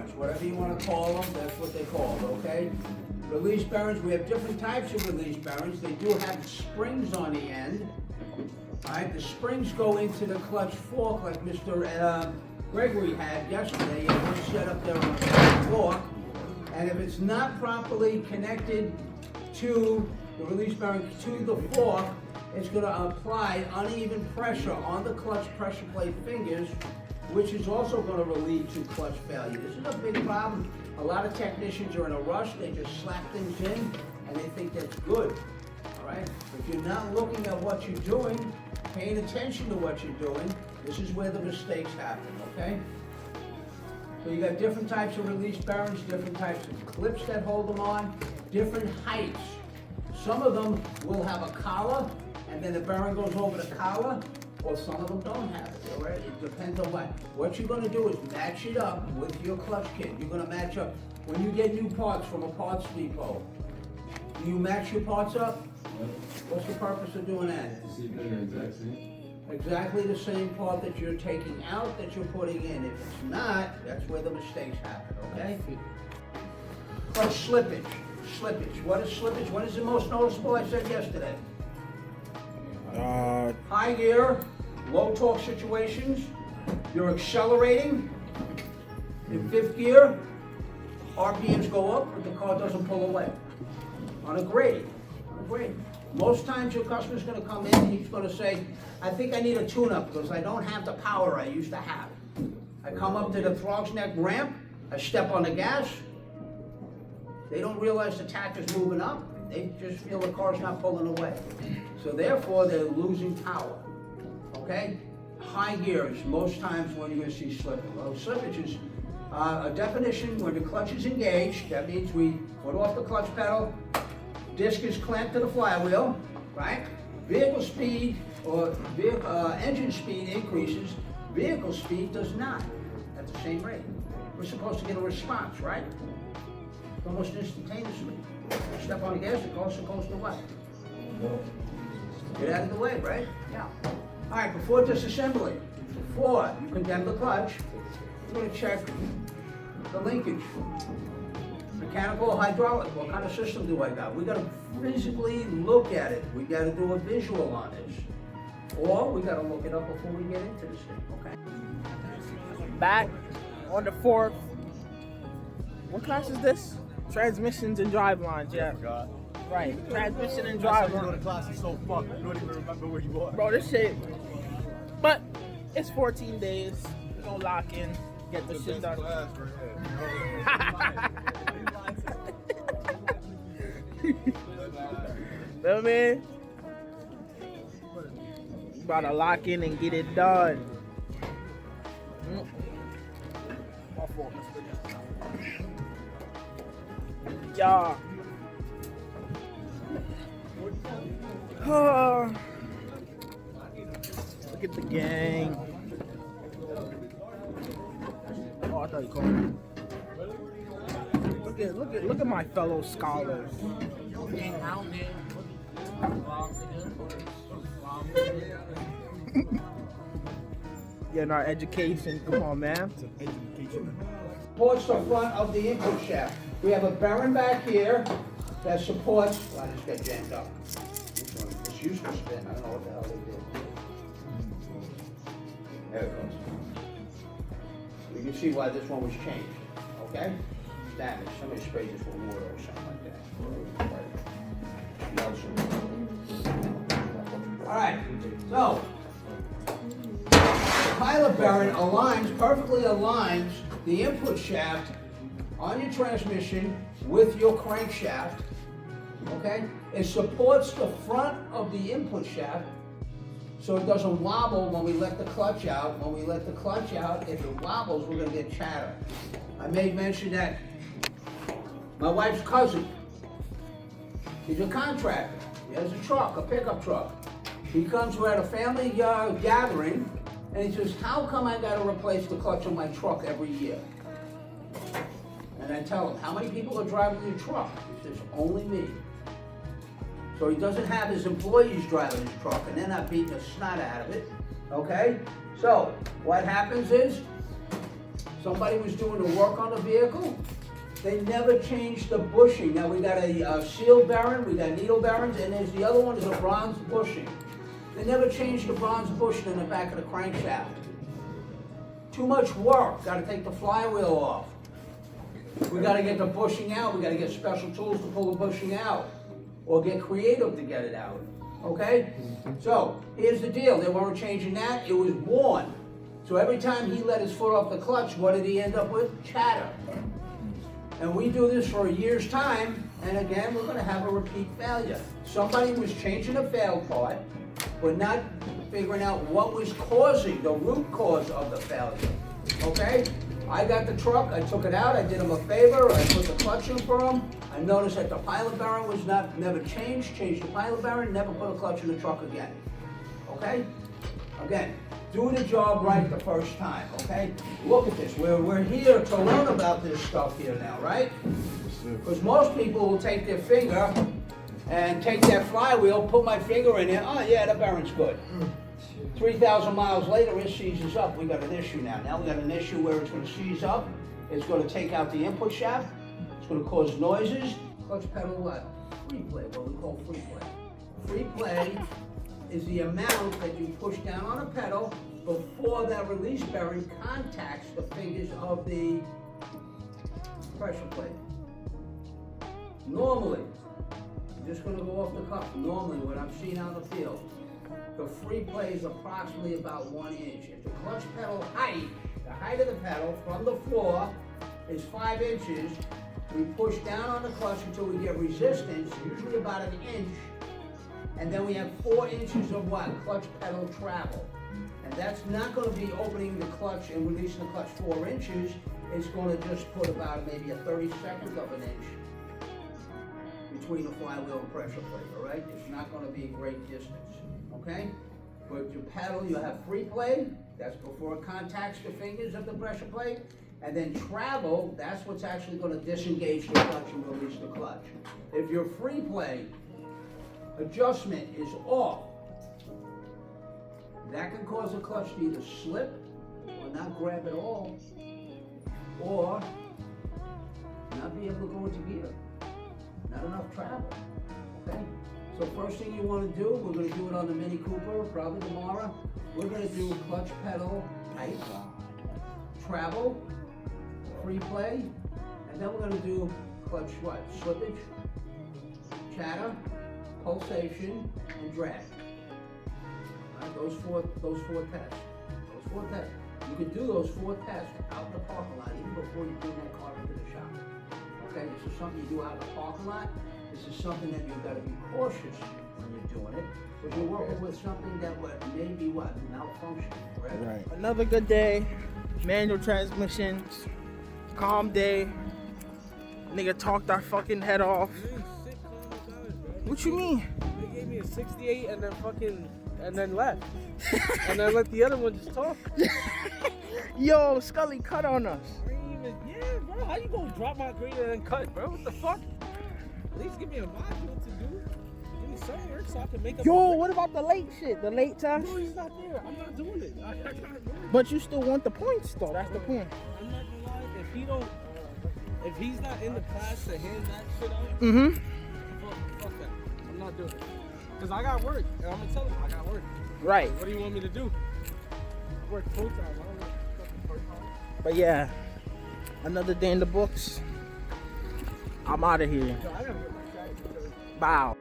bearings, whatever you want to call them, that's what they're called, okay? Release bearings, we have different types of release bearings. They do have springs on the end. All right, the springs go into the clutch fork like Mr. Gregory had yesterday. He had one set up there on the fork. And if it's not properly connected to the release bearing to the fork, it's going to apply uneven pressure on the clutch pressure plate fingers, which is also going to lead to clutch failure. This is a big problem. A lot of technicians are in a rush. They just slap things in and they think that's good. All right? If you're not looking at what you're doing, paying attention to what you're doing, this is where the mistakes happen, okay? So you got different types of release bearings, different types of clips that hold them on, different heights. Some of them will have a collar, and then the bearing goes over the collar, or some of them don't have it, all right? It depends on what. What you're gonna do is match it up with your clutch kit. You're gonna match up. When you get new parts from a parts depot, do you match your parts up? What's the purpose of doing that? To see if they're the exact same. Exactly the same part that you're taking out that you're putting in. If it's not, that's where the mistakes happen, okay? Clutch slippage. Slippage. What is slippage? What is the most noticeable? I said yesterday. High gear, low torque situations. You're accelerating. In fifth gear, RPMs go up, but the car doesn't pull away. On a grade. Most times your customer's going to come in and he's going to say, I think I need a tune-up because I don't have the power I used to have. I come up to the Frog's Neck ramp, I step on the gas, they don't realize the tach is moving up, they just feel the car's not pulling away. So therefore they're losing power, okay? High gears, most times when you're going to see slippage. Well, slippage is a definition when the clutch is engaged, that means we put off the clutch pedal, disc is clamped to the flywheel, right? Vehicle speed or engine speed increases, vehicle speed does not at the same rate. We're supposed to get a response, right? Almost instantaneously. You step on the gas, the car's supposed to what? Get out of the way, right? Yeah. All right, before disassembly, before you condemn the clutch, you're going to check the linkage. Mechanical or hydraulic, what kind of system do I got? We got to physically look at it. We got to do a visual on this. Or we got to look it up before we get into this thing, okay? Back on the fourth. What class is this? Transmissions and drive lines, yeah. I forgot. Right, transmission and drive You know the lines. class is so fucked. I don't even remember where you are. Bro, this shit. But it's 14 days. We're gonna lock in, get the shit done. Feel me? About to lock in and get it done. My fault, yeah. Look at the gang. Oh, I thought you called me. Look at my fellow scholars. Getting our education. Come on, man. Supports the front of the input shaft. We have a bearing back here that supports. Well, I just got jammed up. This used to spin. I don't know what the hell they did. There it goes. You can see why this one was changed. Okay? It's damaged. Somebody sprayed this with water or something like that. All right. So the pilot bearing perfectly aligns the input shaft on your transmission with your crankshaft, okay? It supports the front of the input shaft so it doesn't wobble when we let the clutch out. When we let the clutch out, if it wobbles, we're gonna get chatter. I made mention that my wife's cousin, he's a contractor. He has a truck, a pickup truck. He comes, we're at a family gathering, and he says, how come I gotta replace the clutch on my truck every year? And I tell him, how many people are driving your truck? He says, only me. So he doesn't have his employees driving his truck, and they're not beating the snot out of it, okay? So what happens is, somebody was doing the work on the vehicle, they never changed the bushing. Now we got a seal bearing, we got needle bearings, and there's the other one is a bronze bushing. They never changed the bronze bushing in the back of the crankshaft. Too much work, gotta take the flywheel off. We gotta get the bushing out, we gotta get special tools to pull the bushing out, or get creative to get it out, okay? So, here's the deal, they weren't changing that, it was worn. So every time he let his foot off the clutch, what did he end up with? Chatter. And we do this for a year's time, and again, we're gonna have a repeat failure. Somebody was changing a failed part, but not figuring out what was causing the root cause of the failure, okay? I got the truck, I took it out, I did him a favor, I put the clutch in for him. I noticed that the pilot bearing was never changed the pilot bearing, never put a clutch in the truck again, okay? Again, do the job right the first time, okay? Look at this, we're here to learn about this stuff here now, right? Because most people will take their finger and take that flywheel, put my finger in it, oh yeah, the bearing's good. 3,000 miles later, it seizes up. We got an issue now. Now we got an issue where it's going to seize up. It's going to take out the input shaft. It's going to cause noises. Clutch pedal what? Free play, what we call free play. Free play is the amount that you push down on a pedal before that release bearing contacts the fingers of the pressure plate. Normally, I'm just going to go off the cuff. Normally, what I'm seeing out in the field, the free play is approximately about 1 inch. If the clutch pedal height, the height of the pedal from the floor is 5 inches, we push down on the clutch until we get resistance, usually about 1 inch, and then we have 4 inches of what? Clutch pedal travel. And that's not going to be opening the clutch and releasing the clutch 4 inches. It's going to just put about maybe a 32nd of an inch between the flywheel and pressure plate, all right? It's not going to be a great distance. Okay? But your pedal, you have free play, that's before it contacts the fingers of the pressure plate, and then travel, that's what's actually going to disengage the clutch and release the clutch. If your free play adjustment is off, that can cause the clutch to either slip or not grab at all, or not be able to go into gear. Not enough travel, okay? So first thing you want to do, we're going to do it on the Mini Cooper, probably tomorrow. We're going to do clutch pedal height, travel, free play, and then we're going to do clutch what? Slippage, chatter, pulsation, and drag. All right, those four tests. Those four tests. You can do those 4 tests out in the parking lot even before you bring that car into the shop. Okay, this is something you do out in the parking lot. This is something that you've got to be cautious when you're doing it, because you're working with something that may be malfunctioning, correct? Right. Another good day, manual transmissions, calm day. Nigga talked our fucking head off. What you mean? They gave me a 68 and then left. And then let the other one just talk. Yo, Scully cut on us. Yeah, bro, how you gonna drop my green and then cut, bro? What the fuck? At least give me a module to do. Give me some work so I can make up. Yo, what about the late shit? The late test? No, he's not there. I'm not doing it. I can't do it. But you still want the points though, that's the point. I'm not gonna lie, if he's not in the class to hand that shit out, fuck that. I'm not doing it. Cause I got work, and I'm gonna tell him I got work. Right. What do you want me to do? Work full time. I don't work fucking part time. But yeah, another day in the books. I'm out of here. Yo, I gotta get my shot. Bow.